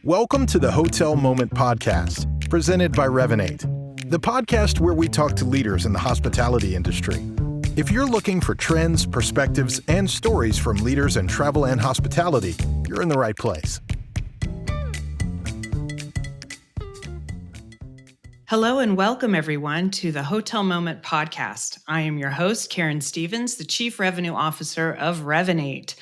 Welcome to the Hotel Moment Podcast, presented by Revinate, the podcast where we talk to leaders in the hospitality industry. If you're looking for trends, perspectives, and stories from leaders in travel and hospitality, you're in the right place. Hello and welcome everyone to the Hotel Moment Podcast. I am your host, Karen Stevens, the Chief Revenue Officer of Revinate.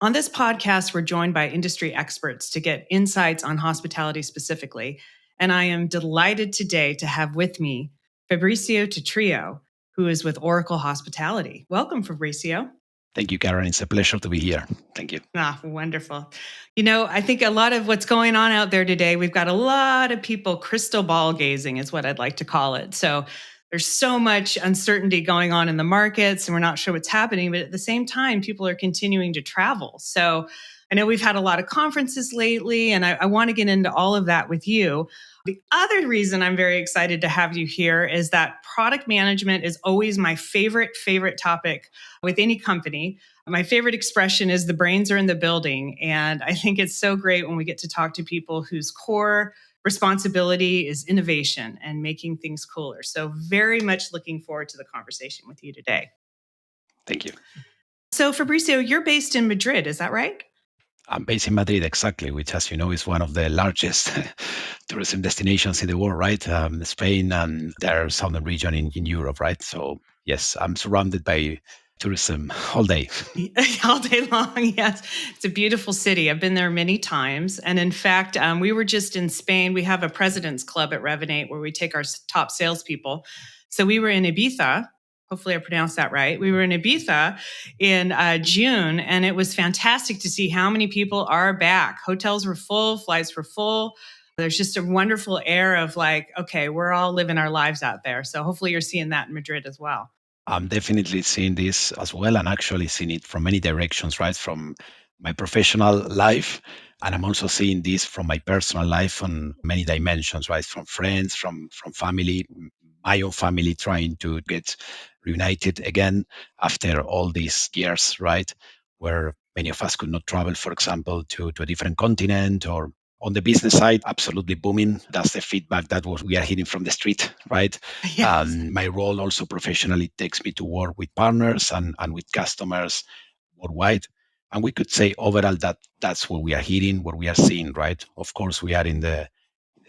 On this podcast, we're joined by industry experts to get insights on hospitality specifically. And I am delighted today to have with me Fabricio Titiro, who is with Oracle Hospitality. Welcome, Fabricio. Thank you, Karen. It's a pleasure to be here. Thank you. Wonderful. You know, I think a lot of what's going on out there today, we've got a lot of people crystal ball gazing is what I'd like to call it. So there's so much uncertainty going on in the markets and we're not sure what's happening, but at the same time, people are continuing to travel. So I know we've had a lot of conferences lately, and I want to get into all of that with you. The other reason I'm very excited to have you here is that product management is always my favorite topic with any company. My favorite expression is the brains are in the building. And I think it's so great when we get to talk to people whose core responsibility is innovation and making things cooler. So very much looking forward to the conversation with you today. Thank you. So Fabricio, you're based in Madrid, is that right? I'm based in Madrid, exactly, which, as you know, is one of the largest tourism destinations in the world, right? Spain and their southern region in Europe, right? So, yes, I'm surrounded by tourism all day. All day long, yes. It's a beautiful city. I've been there many times. And in fact, we were just in Spain. We have a President's Club at Revinate where we take our top salespeople. So we were in Ibiza. Hopefully I pronounced that right. We were in Ibiza in June, and it was fantastic to see how many people are back. Hotels were full, flights were full. There's just a wonderful air of like, okay, we're all living our lives out there. So hopefully you're seeing that in Madrid as well. I'm definitely seeing this as well, and actually seeing it from many directions, right? From my professional life, and I'm also seeing this from my personal life on many dimensions, right? From friends, from family, my own family trying to get reunited again after all these years, right? Where many of us could not travel, for example, to a different continent, or on the business side, absolutely booming. That's the feedback that we are hearing from the street, right? Yes. My role also professionally takes me to work with partners and with customers worldwide. And we could say overall that's what we are hearing, what we are seeing, right? Of course, we are in the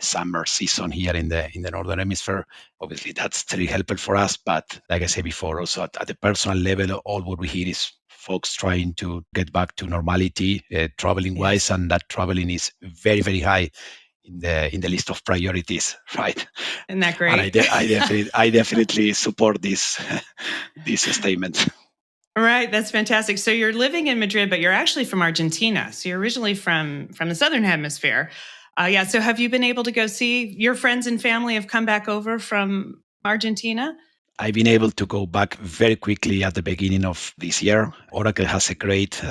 summer season here in the Northern Hemisphere. Obviously, that's very helpful for us. But like I said before, also at the personal level, all what we hear is folks trying to get back to normality, traveling wise, and that traveling is very, very high in the list of priorities, right? Isn't that great? And I definitely support this statement. Right, that's fantastic. So you're living in Madrid, but you're actually from Argentina. So you're originally from the Southern Hemisphere. So have you been able to go see your friends and family have come back over from Argentina? I've been able to go back very quickly at the beginning of this year. Oracle has a great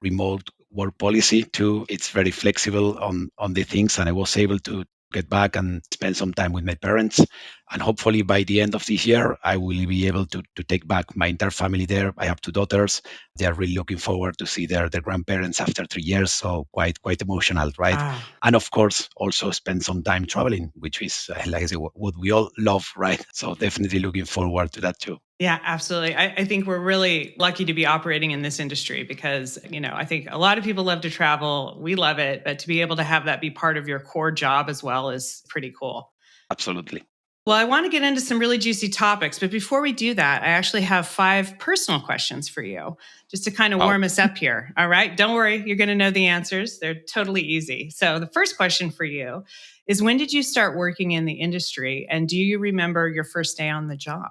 remote work policy too. It's very flexible on the things, and I was able to get back and spend some time with my parents. And hopefully by the end of this year, I will be able to take back my entire family there. I have 2 daughters. They are really looking forward to see their grandparents after 3 years. So quite emotional, right? Ah. And of course, also spend some time traveling, which is, like I say, what we all love, right? So definitely looking forward to that too. Yeah, absolutely. I think we're really lucky to be operating in this industry because, I think a lot of people love to travel. We love it. But to be able to have that be part of your core job as well is pretty cool. Absolutely. Well, I want to get into some really juicy topics. But before we do that, I actually have 5 personal questions for you just to kind of warm us up here. All right. Don't worry. You're going to know the answers. They're totally easy. So the first question for you is, when did you start working in the industry? And do you remember your first day on the job?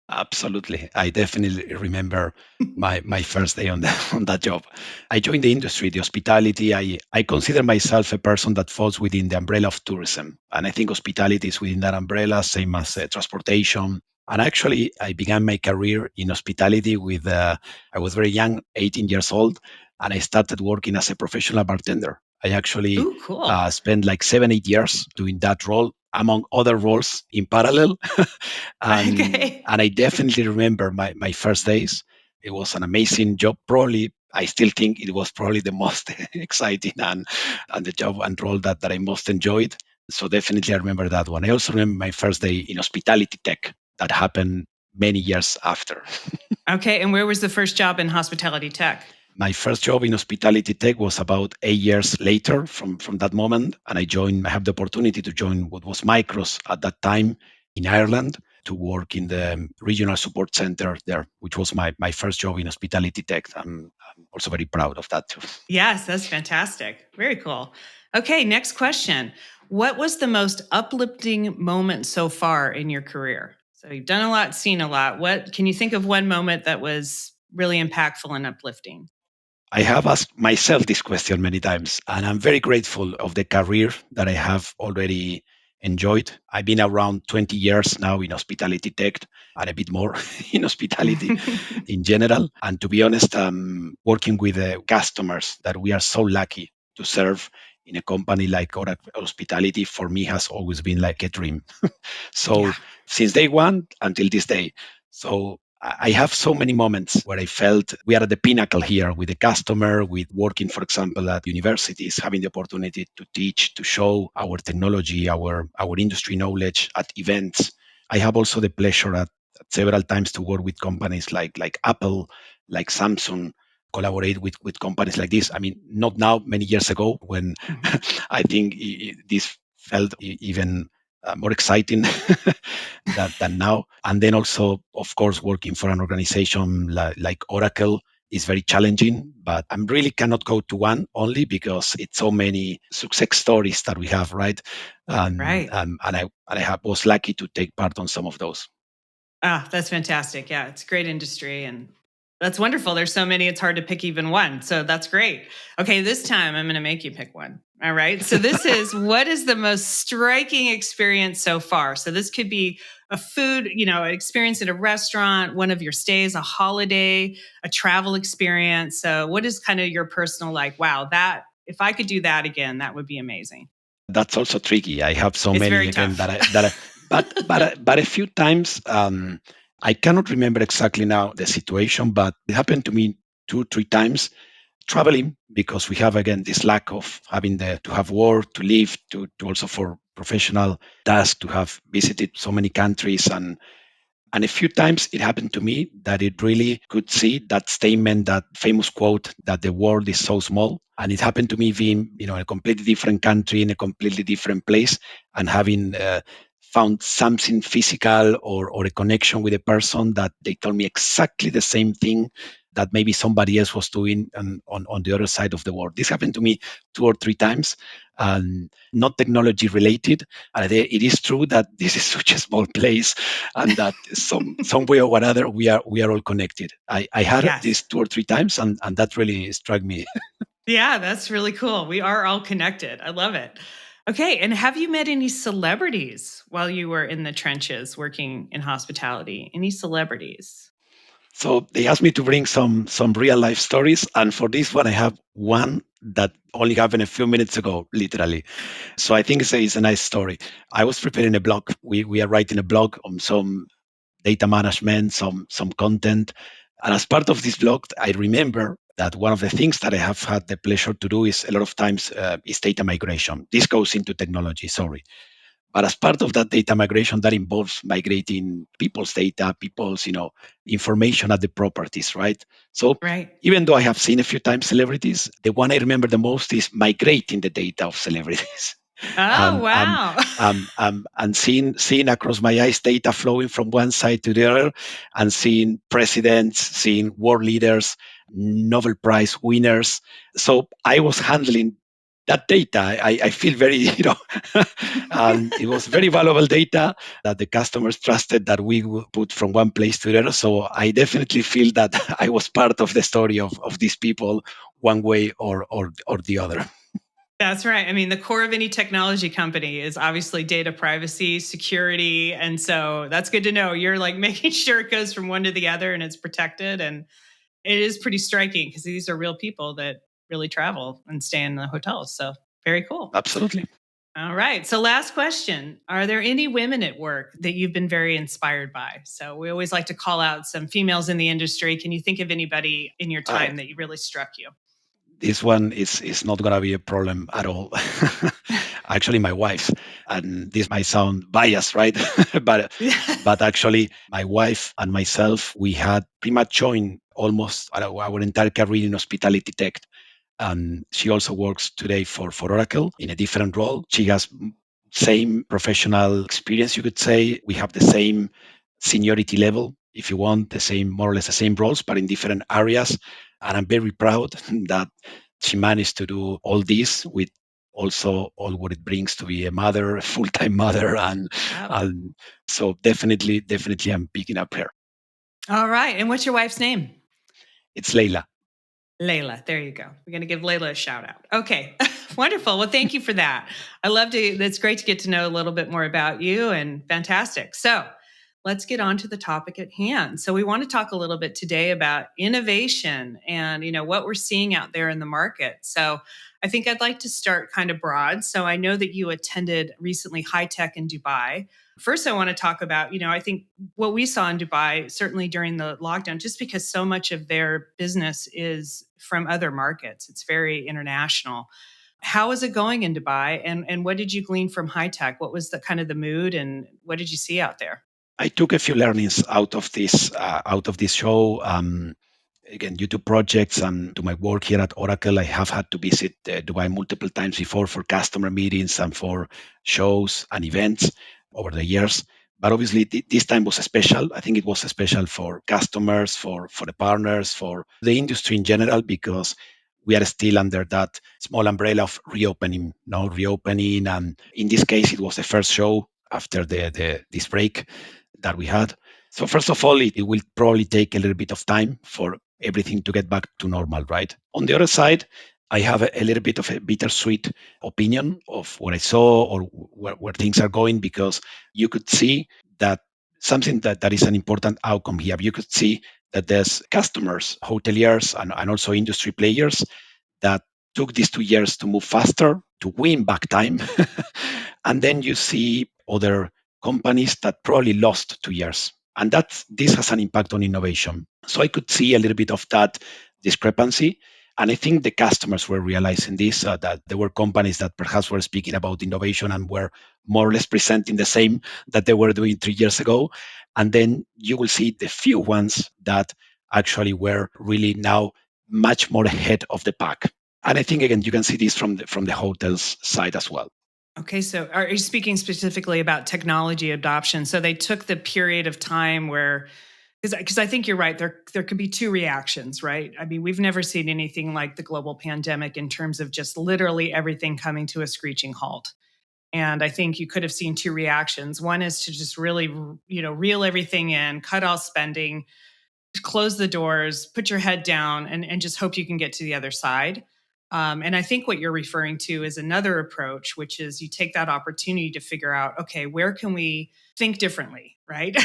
Absolutely. I definitely remember my first day on that job. I joined the industry, the hospitality. I consider myself a person that falls within the umbrella of tourism. And I think hospitality is within that umbrella, same as transportation. And actually, I began my career in hospitality with, I was very young, 18 years old, and I started working as a professional bartender. I actually Ooh, cool. spent like 7-8 years doing that role, among other roles in parallel. Okay. And I definitely remember my first days. It was an amazing job. Probably I still think it was probably the most exciting and the job and role that I most enjoyed. So definitely I remember that one. I also remember my first day in hospitality tech that happened many years after. Okay. And where was the first job in hospitality tech? My first job in hospitality tech was about 8 years later from that moment. And I have the opportunity to join what was Micros at that time in Ireland to work in the regional support center there, which was my first job in hospitality tech. I'm also very proud of that too. Yes, that's fantastic. Very cool. Okay, next question. What was the most uplifting moment so far in your career? So you've done a lot, seen a lot. What can you think of one moment that was really impactful and uplifting? I have asked myself this question many times, and I'm very grateful of the career that I have already enjoyed. I've been around 20 years now in hospitality tech and a bit more in hospitality in general. And to be honest, working with the customers that we are so lucky to serve in a company like Oracle Hospitality, for me, has always been like a dream. So Yeah. since day one until this day. So I have so many moments where I felt we are at the pinnacle here with the customer, with working, for example, at universities, having the opportunity to teach, to show our technology, our industry knowledge at events. I have also the pleasure at several times to work with companies like Apple, like Samsung, collaborate with companies like this. I mean, not now, many years ago, when Mhm. I think this felt even more exciting than now. And then also, of course, working for an organization like Oracle is very challenging, but I really cannot go to one only because it's so many success stories that we have, right? Right. And I was lucky to take part on some of those. Ah, that's fantastic. Yeah, it's a great industry and that's wonderful. There's so many, it's hard to pick even one. So that's great. Okay, this time I'm going to make you pick one. All right. So this is what is the most striking experience so far? So this could be a food, an experience at a restaurant, one of your stays, a holiday, a travel experience. So what is kind of your personal like, wow, that if I could do that again, that would be amazing. That's also tricky. I have so It's many very again tough. but a few times I cannot remember exactly now the situation, but it happened to me 2 3 times traveling because we have again this lack of having to have work to live to also for professional tasks to have visited so many countries and a few times it happened to me that it really could see that statement, that famous quote that the world is so small. And it happened to me being, in a completely different country, in a completely different place, and having found something physical or a connection with a person that they told me exactly the same thing that maybe somebody else was doing on the other side of the world. This happened to me 2 or 3 times, and not technology related. And it is true that this is such a small place and that some way or another we are all connected. I had Yes. this 2 or 3 times and that really struck me. Yeah, that's really cool. We are all connected. I love it. Okay. And have you met any celebrities while you were in the trenches working in hospitality? Any celebrities? So they asked me to bring some real life stories, and for this one I have one that only happened a few minutes ago, literally. So I think it's a nice story. I was preparing a blog. We are writing a blog on some data management, some content. And as part of this blog, I remember that one of the things that I have had the pleasure to do is a lot of times is data migration. This goes into technology, sorry. But as part of that data migration, that involves migrating people's data, people's information at the properties, right? So Right. even though I have seen a few times celebrities, the one I remember the most is migrating the data of celebrities. Oh, um, um, wow. and seeing across my eyes data flowing from one side to the other, and seeing presidents, seeing world leaders, Nobel Prize winners. So I was handling that data. I feel very, and it was very valuable data that the customers trusted that we would put from one place to the other. So I definitely feel that I was part of the story of these people, one way or the other. That's right. I mean, the core of any technology company is obviously data privacy, security. And so that's good to know. You're like making sure it goes from one to the other and it's protected. And it is pretty striking because these are real people that really travel and stay in the hotels. So very cool. Absolutely. All right. So, last question. Are there any women at work that you've been very inspired by? So, we always like to call out some females in the industry. Can you think of anybody in your I, time that really struck you? this one is not going to be a problem at all. Actually, my wife, and this might sound biased, right? but but actually, my wife and myself, we had pretty much joined almost our entire career in hospitality tech. And she also works today for Oracle in a different role. She has same professional experience, you could say. We have the same seniority level, if you want, the same, more or less the same roles, but in different areas. And I'm very proud that she managed to do all this with also all what it brings to be a mother, a full-time mother, Wow. and so definitely, I'm picking up her. All right. And what's your wife's name? It's Leila. Layla, there you go. We're going to give Layla a shout out. Okay, wonderful. Well, thank you for that. I love to, it's great to get to know a little bit more about you and fantastic. So let's get on to the topic at hand. So we want to talk a little bit today about innovation and, what we're seeing out there in the market. So I think I'd like to start kind of broad. So I know that you attended recently High Tech in Dubai. First, I want to talk about, I think what we saw in Dubai, certainly during the lockdown, just because so much of their business is from other markets, it's very international. How is it going in Dubai? And what did you glean from high tech? What was the kind of the mood and what did you see out there? I took a few learnings out of this show. Again, due to projects and to my work here at Oracle, I have had to visit Dubai multiple times before for customer meetings and for shows and events over the years. But obviously, this time was special. I think it was special for customers, for the partners, for the industry in general, because we are still under that small umbrella of reopening, no reopening. And in this case, it was the first show after this break that we had. So first of all, it will probably take a little bit of time for everything to get back to normal, right? On the other side, I have a little bit of a bittersweet opinion of what I saw or where things are going, because you could see that something that is an important outcome here. You could see that there's customers, hoteliers, and also industry players that took these 2 years to move faster, to win back time. And then you see other companies that probably lost 2 years. And this has an impact on innovation. So I could see a little bit of that discrepancy. And I think the customers were realizing this, that there were companies that perhaps were speaking about innovation and were more or less presenting the same that they were doing 3 years ago. And then you will see the few ones that actually were really now much more ahead of the pack. And I think, again, you can see this from the hotels side as well. Okay, so are you speaking specifically about technology adoption? So they took the period of time where, because I think you're right, there could be two reactions, right? I mean, we've never seen anything like the global pandemic in terms of just literally everything coming to a screeching halt. And I think you could have seen two reactions. One is to just really, reel everything in, cut all spending, close the doors, put your head down, and just hope you can get to the other side. And I think what you're referring to is another approach, which is you take that opportunity to figure out, okay, where can we think differently, right?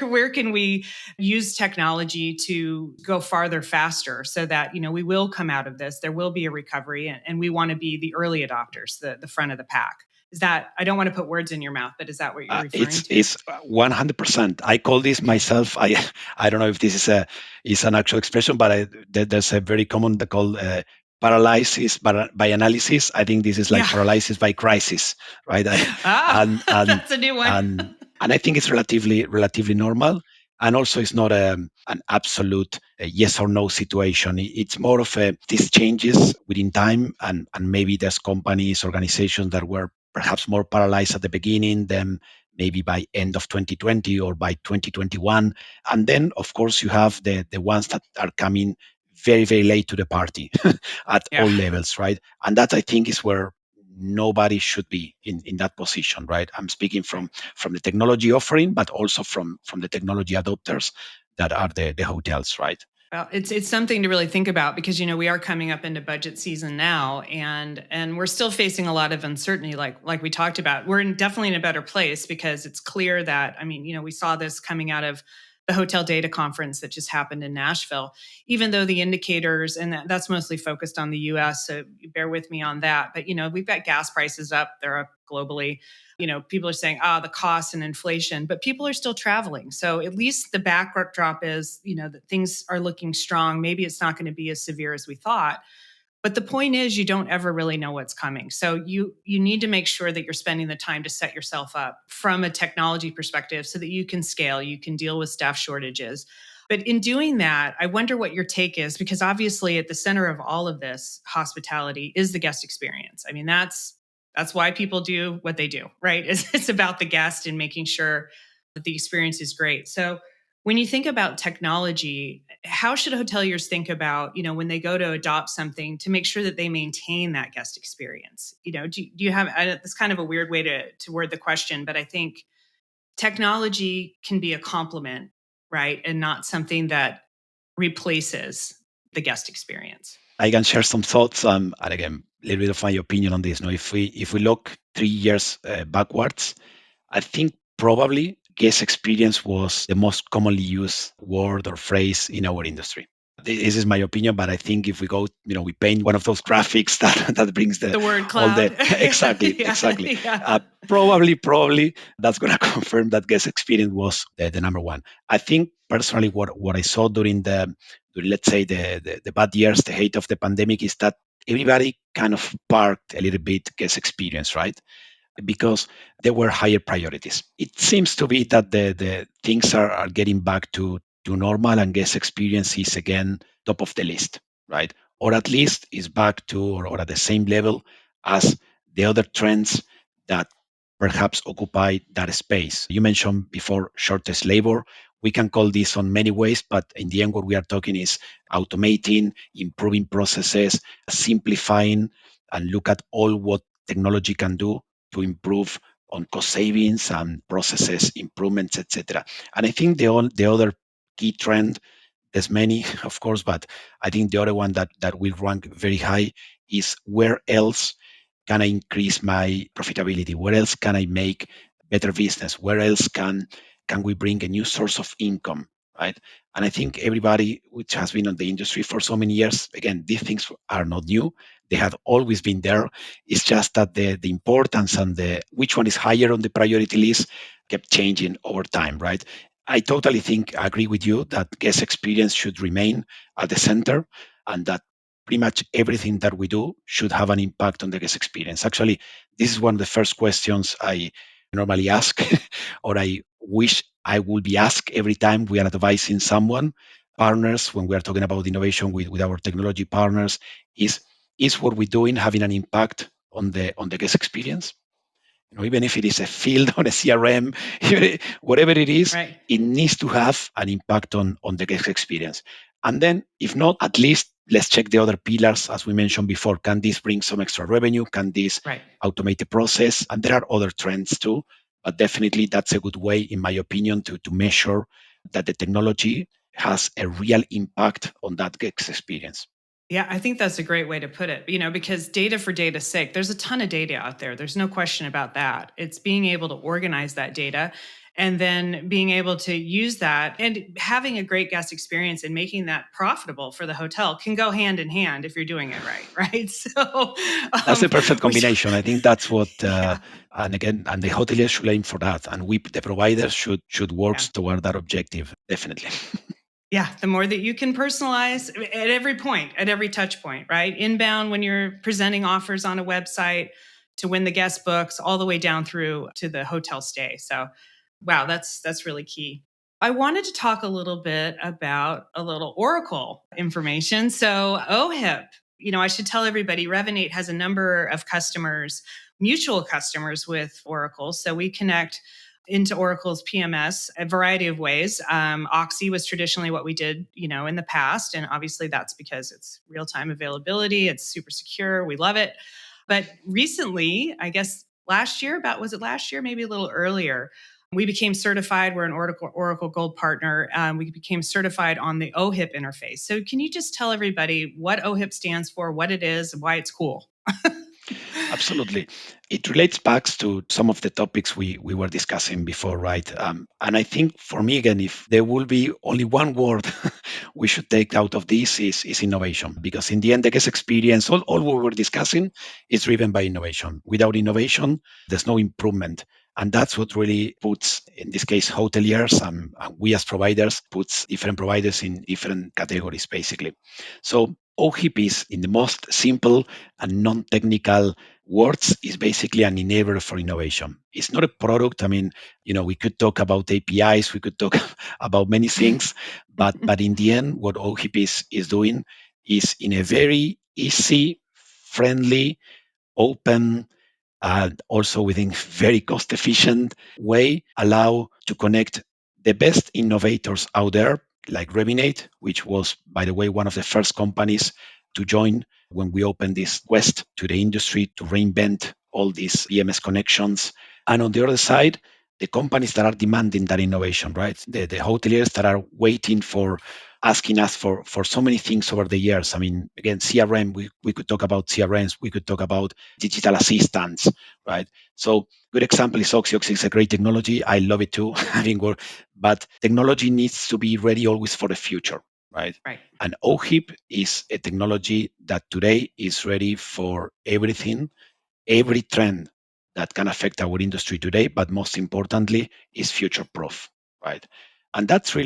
where can we use technology to go farther faster so that, we will come out of this, there will be a recovery, and we want to be the early adopters, the front of the pack. Is that, I don't want to put words in your mouth, but is that what you're referring to? It's 100%. I call this myself. I don't know if this is an actual expression, but there's a very common called paralysis by analysis. I think this is like paralysis by crisis, right? That's a new one. And I think it's relatively normal. And also, it's not an absolute yes or no situation. It's more of these changes within time, and maybe there's companies, organizations that were perhaps more paralyzed at the beginning, then maybe by end of 2020 or by 2021. And then, of course, you have the ones that are coming very, very late to the party at all levels, right? And that, I think, is where nobody should be in that position, right? I'm speaking from the technology offering, but also from the technology adopters that are the hotels, right? Well, it's something to really think about because we are coming up into budget season now, and we're still facing a lot of uncertainty. Like we talked about, we're definitely in a better place because it's clear that we saw this coming out of the hotel data conference that just happened in Nashville, even though the indicators, and that's mostly focused on the US, so bear with me on that. But, we've got gas prices up, they're up globally. People are saying, the cost and inflation, but people are still traveling. So at least the backdrop is, that things are looking strong. Maybe it's not going to be as severe as we thought. But the point is, you don't ever really know what's coming. So you need to make sure that you're spending the time to set yourself up from a technology perspective so that you can scale, you can deal with staff shortages. But in doing that, I wonder what your take is, because obviously at the center of all of this hospitality is the guest experience. I mean, that's why people do what they do, right? It's about the guest and making sure that the experience is great. So when you think about technology, how should hoteliers think about, when they go to adopt something to make sure that they maintain that guest experience? Do you have, it's kind of a weird way to word the question, but I think technology can be a complement, right? And not something that replaces the guest experience. I can share some thoughts, and again, a little bit of my opinion on this. Now, if we look 3 years backwards, I think probably guest experience was the most commonly used word or phrase in our industry. This is my opinion, but I think if we go, we paint one of those graphics that brings The word all the cloud. exactly. Yeah. Probably that's going to confirm that guest experience was the number one. I think personally, what I saw during let's say the bad years, the height of the pandemic, is that everybody kind of parked a little bit guest experience, right? Because there were higher priorities. It seems to be that the things are getting back to normal, and guest experience is again top of the list, right? Or at least is back to or at the same level as the other trends that perhaps occupy that space. You mentioned before shortest labor. We can call this on many ways, but in the end, what we are talking is automating, improving processes, simplifying, and look at all what technology can do to improve on cost savings and processes improvements, etc. And I think the other key trend, there's many, of course, but I think the other one that will rank very high is where else can I increase my profitability? Where else can I make better business? Where else can we bring a new source of income? Right. And I think everybody which has been in the industry for so many years, again, these things are not new. They have always been there. It's just that the importance and the which one is higher on the priority list kept changing over time, right? I totally agree with you that guest experience should remain at the center, and that pretty much everything that we do should have an impact on the guest experience. Actually, this is one of the first questions I normally ask, or I wish I would be asked every time we are advising someone, partners, when we are talking about innovation with our technology partners, is what we're doing having an impact on the guest experience? Even if it is a field on a CRM, whatever it is, Right. it needs to have an impact on the guest experience. And then, if not, at least let's check the other pillars, as we mentioned before. Can this bring some extra revenue? Can this Right. automate the process? And there are other trends too, but definitely that's a good way, in my opinion, to measure that the technology has a real impact on that guest experience. Yeah, I think that's a great way to put it, because data for data's sake, there's a ton of data out there. There's no question about that. It's being able to organize that data and then being able to use that and having a great guest experience and making that profitable for the hotel can go hand in hand if you're doing it right, right? So That's the perfect combination. I think that's what, yeah. and again, and the hoteliers should aim for that, and we, the providers, should work toward that objective, definitely. Yeah, the more that you can personalize at every point, at every touch point, right? Inbound when you're presenting offers on a website, to when the guest books, all the way down through to the hotel stay. So, wow, that's really key. I wanted to talk a little bit about a little Oracle information. So, OHIP, I should tell everybody, Revinate has a number of customers, mutual customers with Oracle. So we connect into Oracle's PMS a variety of ways. Oxy was traditionally what we did, in the past. And obviously that's because it's real-time availability. It's super secure. We love it. But recently, I guess was it last year? Maybe a little earlier, we became certified. We're an Oracle Gold partner. We became certified on the OHIP interface. So can you just tell everybody what OHIP stands for, what it is, and why it's cool? Absolutely. It relates back to some of the topics we were discussing before, right? And I think for me, again, if there will be only one word we should take out of this is innovation, because in the end, the guest experience, all we were discussing is driven by innovation. Without innovation, there's no improvement. And that's what really puts, in this case, hoteliers and we as providers, puts different providers in different categories, basically. So OHIP is, in the most simple and non-technical words, is basically an enabler for innovation. It's not a product. I mean, we could talk about APIs, we could talk about many things, but in the end, what OHIP is doing is, in a very easy, friendly, open, and also within very cost efficient way, allow to connect the best innovators out there, like Revinate, which was, by the way, one of the first companies to join when we opened this quest to the industry to reinvent all these EMS connections. And on the other side, the companies that are demanding that innovation, right? The hoteliers that are waiting for, asking us for so many things over the years. I mean, again, CRM, we could talk about CRMs, we could talk about digital assistants, right? So good example is Oxy. Oxy is a great technology. I love it too, having worked, but technology needs to be ready always for the future, right? Right. And OHIP is a technology that today is ready for everything, every trend that can affect our industry today, but most importantly, is future proof, right? And that's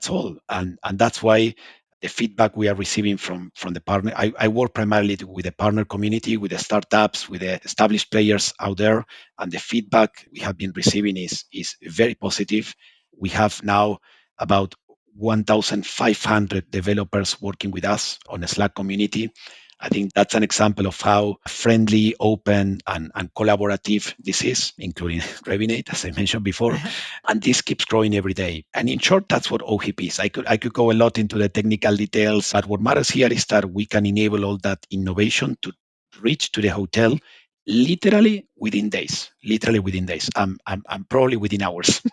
all. And that's why the feedback we are receiving from the partner, I work primarily with the partner community, with the startups, with the established players out there. And the feedback we have been receiving is very positive. We have now about 1,500 developers working with us on a Slack community. I think that's an example of how friendly, open, and collaborative this is, including Revinate, as I mentioned before. And this keeps growing every day. And in short, that's what OHIP is. I could go a lot into the technical details, but what matters here is that we can enable all that innovation to reach to the hotel literally within days, and probably within hours,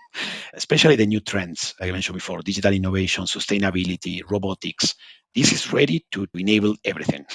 especially the new trends like I mentioned before, digital innovation, sustainability, robotics. This is ready to enable everything.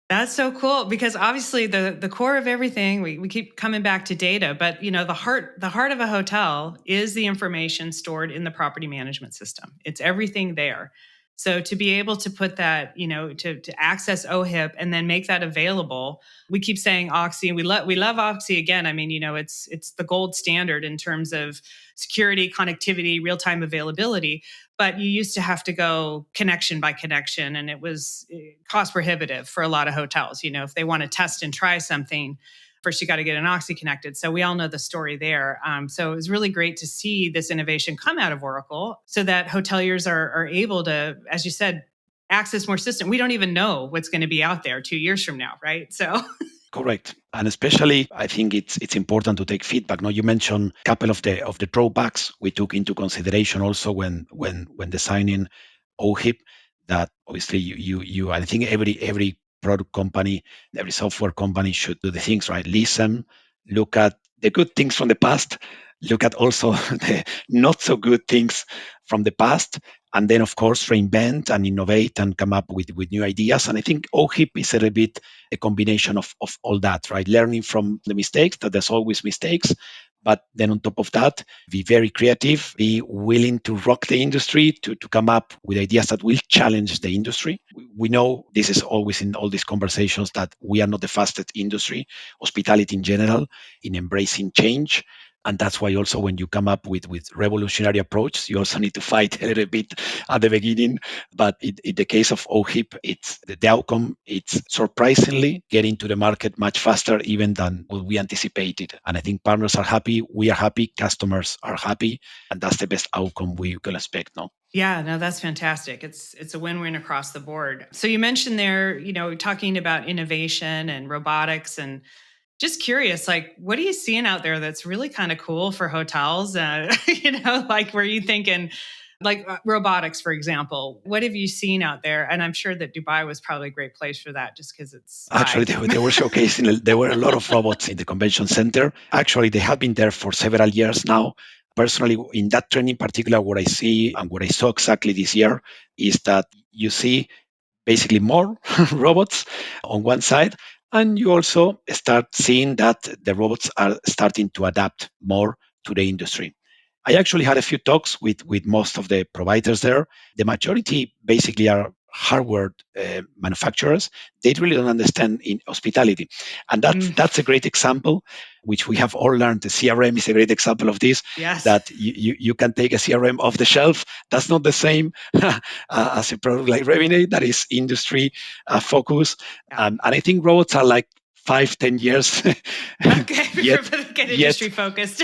That's so cool, because obviously the core of everything, we keep coming back to data, but the heart of a hotel is the information stored in the property management system. It's everything there. So to be able to put that, to access OHIP and then make that available, we keep saying Oxy, and we love Oxy again. I mean, it's the gold standard in terms of security, connectivity, real-time availability, but you used to have to go connection by connection, and it was cost prohibitive for a lot of hotels. If they want to test and try something, first you got to get an Oxy connected. So we all know the story there. So it was really great to see this innovation come out of Oracle, so that hoteliers are able to, as you said, access more system. We don't even know what's going to be out there 2 years from now, right? So Correct. And especially, I think it's important to take feedback. Now, you mentioned a couple of the drawbacks we took into consideration also when designing OHIP. That obviously you I think every product company, every software company should do the things right. Listen, look at the good things from the past, look at also the not so good things from the past, and then of course reinvent and innovate and come up with new ideas. And I think OHIP is a little bit a combination of all that, right? Learning from the mistakes, that there's always mistakes, but then on top of that, be very creative, be willing to rock the industry, to come up with ideas that will challenge the industry. We know this is always in all these conversations that we are not the fastest industry, hospitality in general, in embracing change. And that's why also when you come up with revolutionary approach, you also need to fight a little bit at the beginning. But in the case of OHIP, it's the outcome. It's surprisingly getting to the market much faster even than what we anticipated. And I think partners are happy, we are happy, customers are happy, and that's the best outcome we can expect now. yeah, no, that's fantastic. It's a win-win across the board. So you mentioned there, talking about innovation and robotics, and just curious, like, what are you seeing out there that's really kind of cool for hotels? Like, were you thinking, like, robotics, for example? What have you seen out there? And I'm sure that Dubai was probably a great place for that, just because it's Actually, they were showcasing, there were a lot of robots in the convention center. Actually, they have been there for several years now. Personally, in that trend in particular, what I see and what I saw exactly this year is that you see basically more robots on one side, And you also start seeing that the robots are starting to adapt more to the industry. I actually had a few talks with most of the providers there. The majority basically are hardware manufacturers. They really don't understand in hospitality, and Mm, that's a great example, which we have all learned. The CRM is a great example of this. yes. That you can take a CRM off the shelf. That's not the same as a product like Revinate that is industry focused. Yeah. And I think robots are like 5-10 years Okay. yet Get yet industry focused.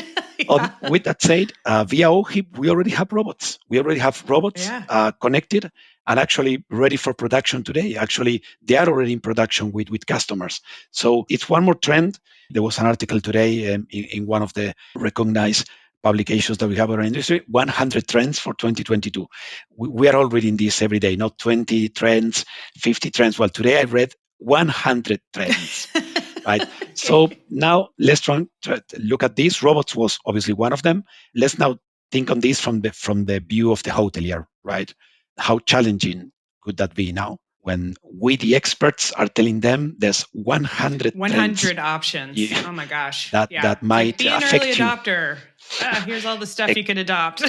on, Yeah. with that said, via OHIP, we already have robots. We already have robots Yeah. connected and actually ready for production today. Actually, they are already in production with customers. So it's one more trend. There was an article today in one of the recognized publications that we have in our industry, 100 trends for 2022. We are all reading this every day, not 20 trends, 50 trends. Well, today I read 100 trends, right? So Okay. now let's try to look at this. Robots was obviously one of them. Let's now think on this from the view of the hotelier, right? How challenging could that be now when we, the experts, are telling them there's 100 trends 100 options. Oh my gosh. Yeah. that It's like might be an early affect you? adopter. Here's all the stuff you could adopt.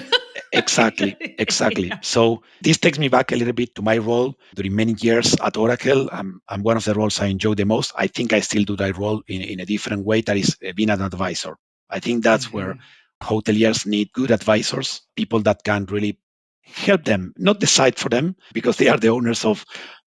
Exactly, exactly. Yeah. So this takes me back a little bit to my role during many years at Oracle. I'm one of the roles I enjoy the most. I think I still do that role in a different way, that is being an advisor. I think that's where Mhm. hoteliers need good advisors, people that can really help them, not decide for them because they are the owners of,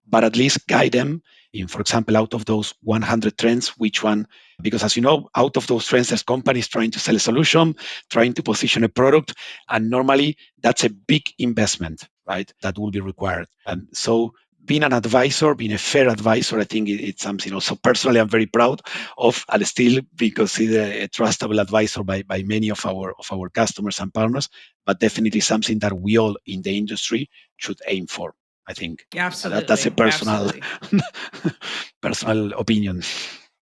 but at least guide them in, for example, out of those 100 trends, which one, because as you know, out of those trends, there's companies trying to sell a solution, trying to position a product, and normally that's a big investment, right? That will be required. And so being an advisor, being a fair advisor, I think it's something also personally I'm very proud of, and still being considered a trustable advisor by many of our customers and partners, but definitely something that we all in the industry should aim for. I think that's a Absolutely. personal Absolutely. personal opinion.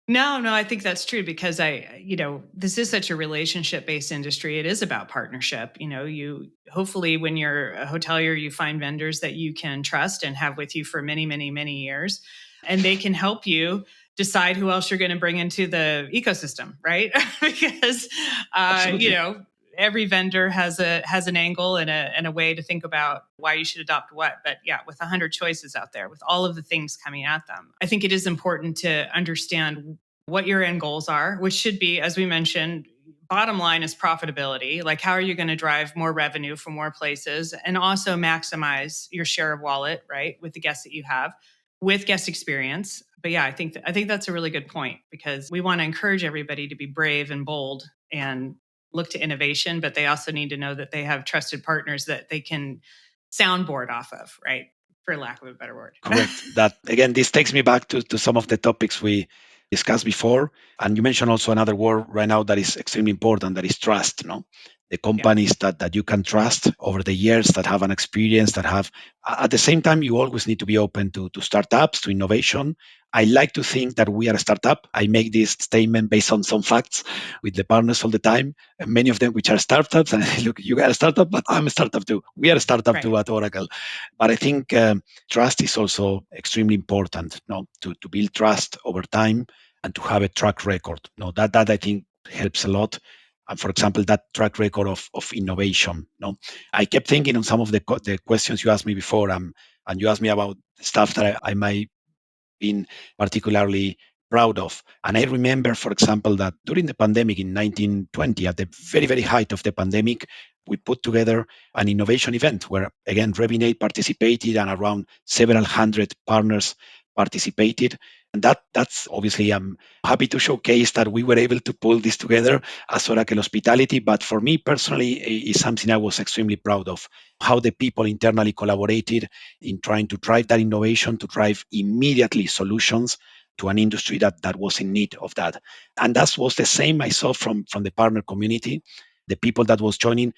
No, I think that's true because this is such a relationship based industry. It is about partnership. You hopefully when you're a hotelier, you find vendors that you can trust and have with you for many, many, many years. And they can help you decide who else you're going to bring into the ecosystem, right? Because, Absolutely. every vendor has an angle and a way to think about why you should adopt what. But yeah, with 100 choices out there, with all of the things coming at them, I think it is important to understand what your end goals are, which should be, as we mentioned, bottom line is profitability. Like, how are you going to drive more revenue from more places and also maximize your share of wallet, right, with the guests that you have, with guest experience. But yeah, I think that's a really good point because we want to encourage everybody to be brave and bold and look to innovation, but they also need to know that they have trusted partners that they can soundboard off of, right? For lack of a better word. Correct. That again, this takes me back to some of the topics we discussed before. And you mentioned also another word right now that is extremely important, that is trust. No, the Yeah, companies that you can trust over the years, that have an experience, that have at the same time, you always need to be open to startups, to innovation. I like to think that we are a startup. I make this statement based on some facts with the partners all the time, and many of them which are startups. And I say, look, you are a startup, but I'm a startup too. We are a startup right. too at Oracle. But I think trust is also extremely important, no, to build trust over time and to have a track record. No, that I think helps a lot. And for example, that track record of innovation. No, I kept thinking on some of the questions you asked me before, and you asked me about stuff that I might been particularly proud of. And I remember, for example, that during the pandemic in 1920, at the very, very height of the pandemic, we put together an innovation event where, again, Revinate participated and around several hundred partners participated. And that's obviously, I'm happy to showcase that we were able to pull this together as Oracle Hospitality. But for me personally, is something I was extremely proud of, how the people internally collaborated in trying to drive that innovation, to drive immediately solutions to an industry that was in need of that. And that was the same I saw from the partner community, the people that was joining.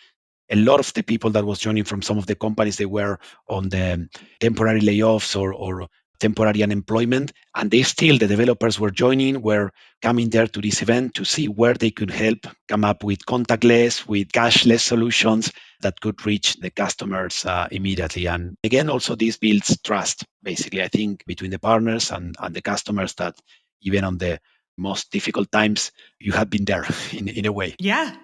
A lot of the people that was joining from some of the companies, they were on the temporary layoffs or temporary unemployment, and the developers were joining, were coming there to this event to see where they could help come up with contactless, with cashless solutions that could reach the customers immediately. And again, also this builds trust, basically, I think, between the partners and the customers, that even on the most difficult times, you have been there in a way. Yeah,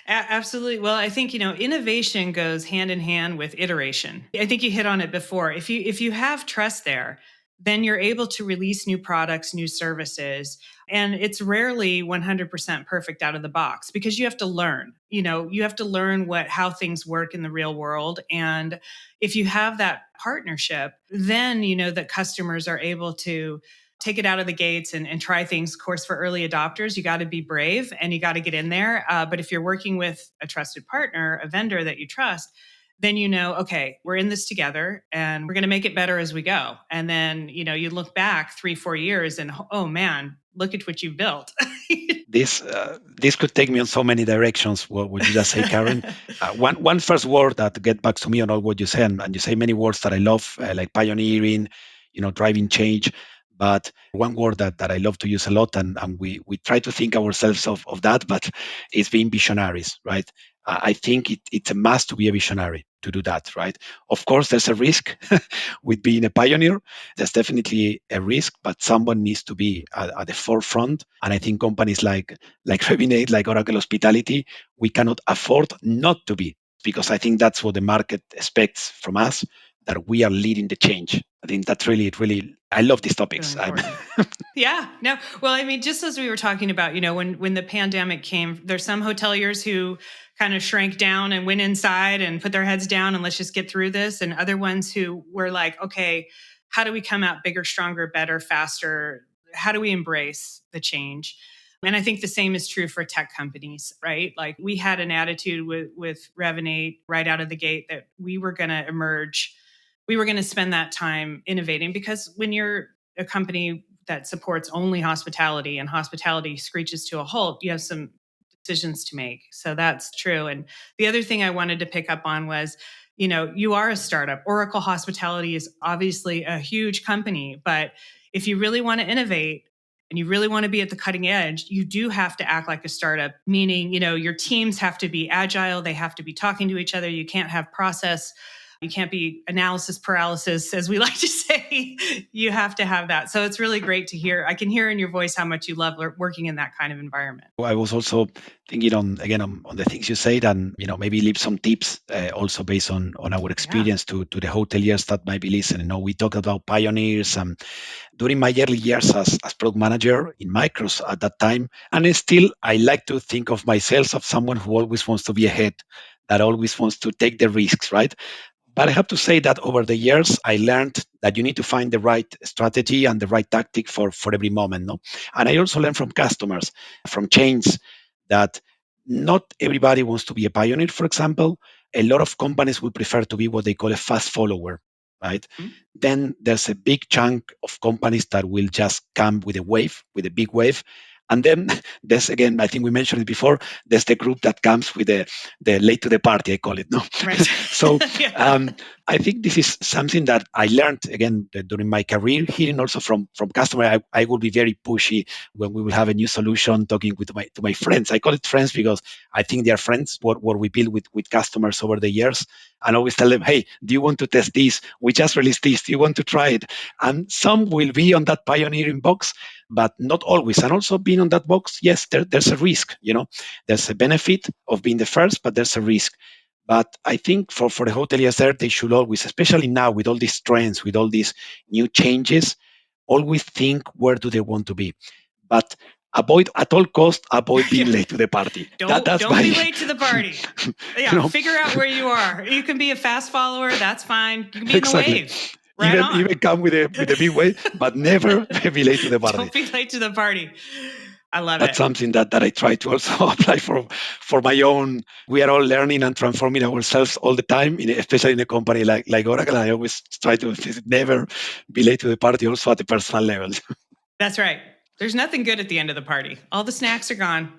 absolutely. Well, I think, innovation goes hand in hand with iteration. I think you hit on it before. If you have trust there, then you're able to release new products, new services. And it's rarely 100% perfect out of the box because you have to learn. You have to learn how things work in the real world. And if you have that partnership, then that customers are able to take it out of the gates and try things. Of course, for early adopters, you got to be brave and you got to get in there. But if you're working with a trusted partner, a vendor that you trust, then okay, we're in this together and we're going to make it better as we go. And then, you look back 3-4 years and, oh man, look at what you've built. This could take me on so many directions. What would you just say, Karen? One first word that get back to me on all what you said, and you say many words that I love, like pioneering, driving change. But one word that I love to use a lot, and we try to think ourselves of that, but it's being visionaries, right? I think it's a must to be a visionary to do that, right? Of course, there's a risk with being a pioneer. There's definitely a risk, but someone needs to be at the forefront. And I think companies like Revinate, like Oracle Hospitality, we cannot afford not to be, because I think that's what the market expects from us, that we are leading the change. I think that's really, I love these topics. Really yeah, no. Well, I mean, just as we were talking about, when the pandemic came, there's some hoteliers who kind of shrank down and went inside and put their heads down and let's just get through this. And other ones who were like, okay, how do we come out bigger, stronger, better, faster? How do we embrace the change? And I think the same is true for tech companies, right? Like we had an attitude with Revinate right out of the gate that we were going to emerge. We were going to spend that time innovating, because when you're a company that supports only hospitality and hospitality screeches to a halt, you have some decisions to make. So that's true. And the other thing I wanted to pick up on was, you are a startup. Oracle Hospitality is obviously a huge company, but if you really want to innovate and you really want to be at the cutting edge, you do have to act like a startup, meaning, your teams have to be agile. They have to be talking to each other. You can't have process. You can't be analysis paralysis, as we like to say. You have to have that. So it's really great to hear. I can hear in your voice how much you love working in that kind of environment. I was also thinking on the things you said, and maybe leave some tips also based on our experience to the hoteliers that might be listening. We talked about pioneers. During my early years as product manager in Micros at that time, and still I like to think of myself as someone who always wants to be ahead, that always wants to take the risks, right? But I have to say that over the years, I learned that you need to find the right strategy and the right tactic for every moment. No? And I also learned from customers, from chains, that not everybody wants to be a pioneer, for example. A lot of companies will prefer to be what they call a fast follower, right? Mm-hmm. Then there's a big chunk of companies that will just come with a big wave. And then there's, again, I think we mentioned it before, there's the group that comes with the late to the party, I call it. No, right. So I think this is something that I learned, again, during my career, hearing also from customers. I will be very pushy when we will have a new solution, talking to my friends. I call it friends because I think they are friends, what we build with customers over the years. And always tell them, hey, do you want to test this? We just released this. Do you want to try it? And some will be on that pioneering box, but not always. And also being on that box, yes, there's a risk. There's a benefit of being the first, but there's a risk. But I think for the hoteliers there, they should always, especially now with all these trends, with all these new changes, always think, where do they want to be? But avoid being late to the party. Don't be late to the party. Yeah, figure out where you are. You can be a fast follower. That's fine. You can be exactly. in the wave. Right even come with a big wave, but never be late to the party. Don't be late to the party. I love That's something that I try to also apply for my own. We are all learning and transforming ourselves all the time, especially in a company like Oracle. I always try to never be late to the party, also at the personal level. That's right. There's nothing good at the end of the party. All the snacks are gone.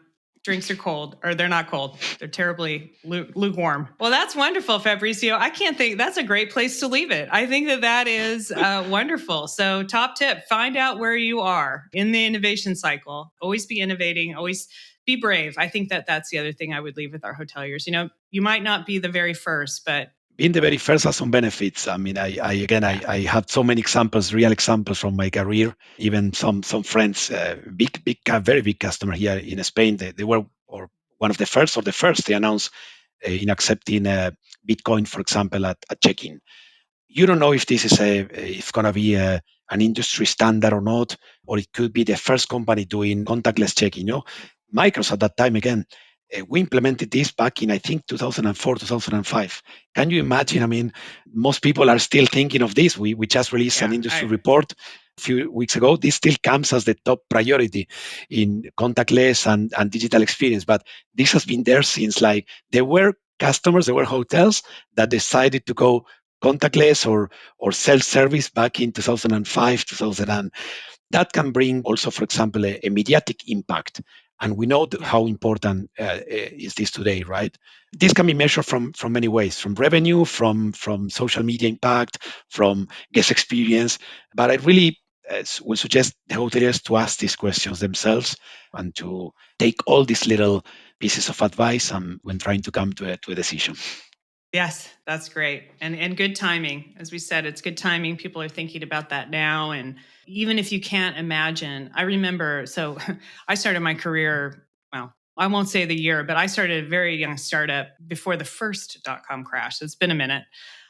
Drinks are cold, or they're not cold. They're terribly lukewarm. Well, that's wonderful, Fabricio. I can't think, that's a great place to leave it. I think that is wonderful. So top tip, find out where you are in the innovation cycle. Always be innovating, always be brave. I think that's the other thing I would leave with our hoteliers. You might not be the very first, but Being the very first has some benefits. I mean, I have so many examples, real examples from my career. Even some friends, very big customer here in Spain. They were or one of the first or the first they announced in accepting Bitcoin, for example, at check-in. You don't know if this is if going to be an industry standard or not, or it could be the first company doing contactless checking. Microsoft at that time again. We implemented this back in I think 2004, 2005. Can you imagine? I mean, most people are still thinking of this. We just released an industry report a few weeks ago. This still comes as the top priority in contactless and digital experience. But this has been there since like there were customers, there were hotels that decided to go contactless or self-service back in 2005, 2000. That can bring also, for example, a mediatic impact. And we know how important is this today, right? This can be measured from many ways, from revenue, from social media impact, from guest experience. But I really would suggest the hoteliers to ask these questions themselves and to take all these little pieces of advice when trying to come to a decision. Yes, that's great. And good timing. As we said, it's good timing. People are thinking about that now. And even if you can't imagine, I remember, so I started my career, well, I won't say the year, but I started a very young startup before the first .com crash. So it's been a minute.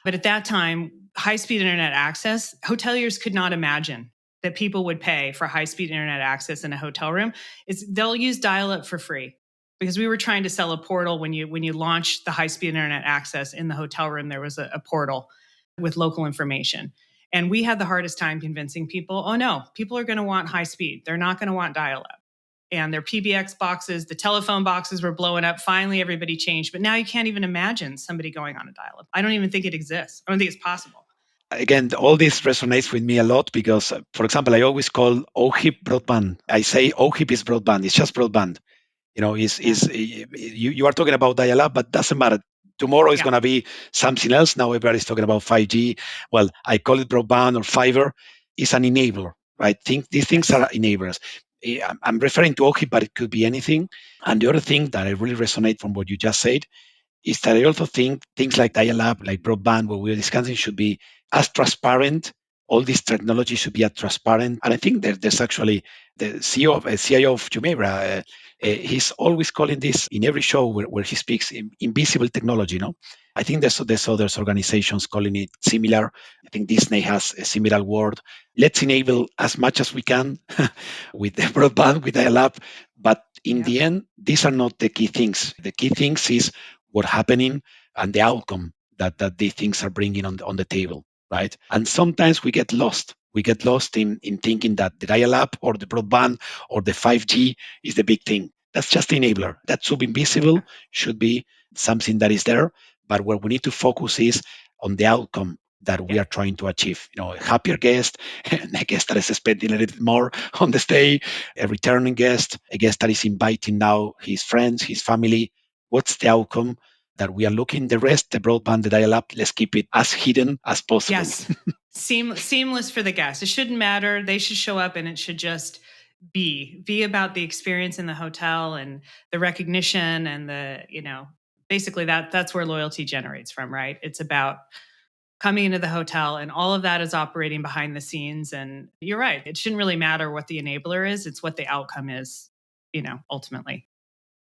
But at that time, high-speed internet access, hoteliers could not imagine that people would pay for high-speed internet access in a hotel room. They'll use dial-up for free. Because we were trying to sell a portal when you launched the high-speed internet access in the hotel room, there was a portal with local information. And we had the hardest time convincing people, oh no, people are going to want high speed. They're not going to want dial-up. And their PBX boxes, the telephone boxes were blowing up. Finally, everybody changed. But now you can't even imagine somebody going on a dial-up. I don't even think it exists. I don't think it's possible. Again, all this resonates with me a lot because, for example, I always call OHIP broadband. I say OHIP is broadband. It's just broadband. You are talking about dial-up, but doesn't matter. Tomorrow is going to be something else. Now everybody's talking about 5G. Well, I call it broadband or fiber. It's an enabler, right? These things are enablers. I'm referring to OHIP, but it could be anything. And the other thing that I really resonate from what you just said is that I also think things like dial-up, like broadband, what we're discussing, should be as transparent. All this technology should be as transparent. And I think that there's actually the CIO of Jumeirah, he's always calling this in every show where he speaks invisible technology. I think there's other organizations calling it similar. I think Disney has a similar word. Let's enable as much as we can with the broadband, with dial-up. But in the end, these are not the key things. The key things is what's happening and the outcome that these things are bringing on the table, right? And sometimes we get lost. We get lost in thinking that the dial-up or the broadband or the 5G is the big thing. That's just the enabler. That should be invisible, should be something that is there. But where we need to focus is on the outcome that we are trying to achieve. A happier guest, a guest that is spending a little bit more on the stay, a returning guest, a guest that is inviting now his friends, his family. What's the outcome that we are looking? The rest, the broadband, the dial-up, let's keep it as hidden as possible. Yes. Seamless for the guests. It shouldn't matter. They should show up and it should just be about the experience in the hotel and the recognition and basically that's where loyalty generates from, right? It's about coming into the hotel and all of that is operating behind the scenes. And you're right. It shouldn't really matter what the enabler is. It's what the outcome is, ultimately.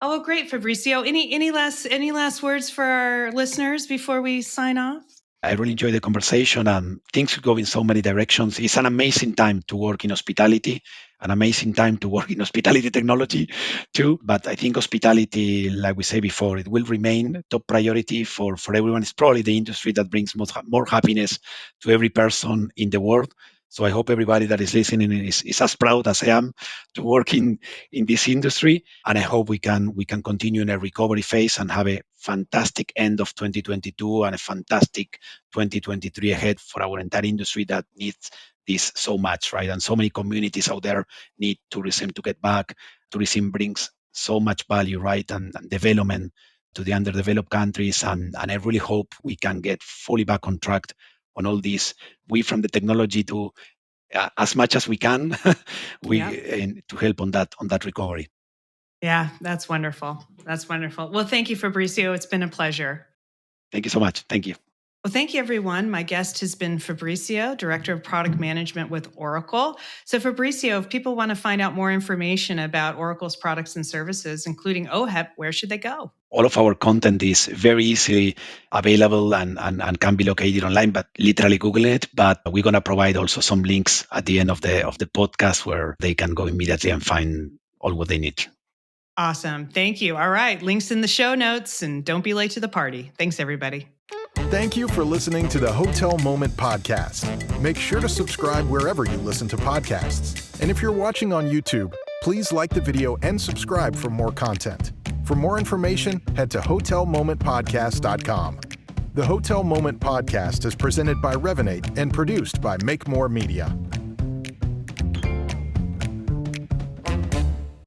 Oh, great, Fabricio. Any last words for our listeners before we sign off? I really enjoy the conversation and things go in so many directions. It's an amazing time to work in hospitality, an amazing time to work in hospitality technology too. But I think hospitality, like we said before, it will remain top priority for everyone. It's probably the industry that brings more happiness to every person in the world. So I hope everybody that is listening is as proud as I am to work in this industry. And I hope we can continue in a recovery phase and have a fantastic end of 2022 and a fantastic 2023 ahead for our entire industry that needs this so much, right? And so many communities out there need tourism to get back. Tourism brings so much value, right? And development to the underdeveloped countries. And I really hope we can get fully back on track on all this. We from the technology to as much as we can, to help on that recovery. Yeah, that's wonderful. That's wonderful. Well, thank you, Fabricio. It's been a pleasure. Thank you so much. Thank you. Well, thank you, everyone. My guest has been Fabricio, Director of Product Management with Oracle. So, Fabricio, if people want to find out more information about Oracle's products and services, including OHIP, where should they go? All of our content is very easily available and can be located online, but literally Google it. But we're going to provide also some links at the end of the podcast where they can go immediately and find all what they need. Awesome. Thank you. All right. Links in the show notes, and don't be late to the party. Thanks, everybody. Thank you for listening to the Hotel Moment podcast. Make sure to subscribe wherever you listen to podcasts. And if you're watching on YouTube, please like the video and subscribe for more content. For more information, head to hotelmomentpodcast.com. The Hotel Moment podcast is presented by Revinate and produced by Make More Media.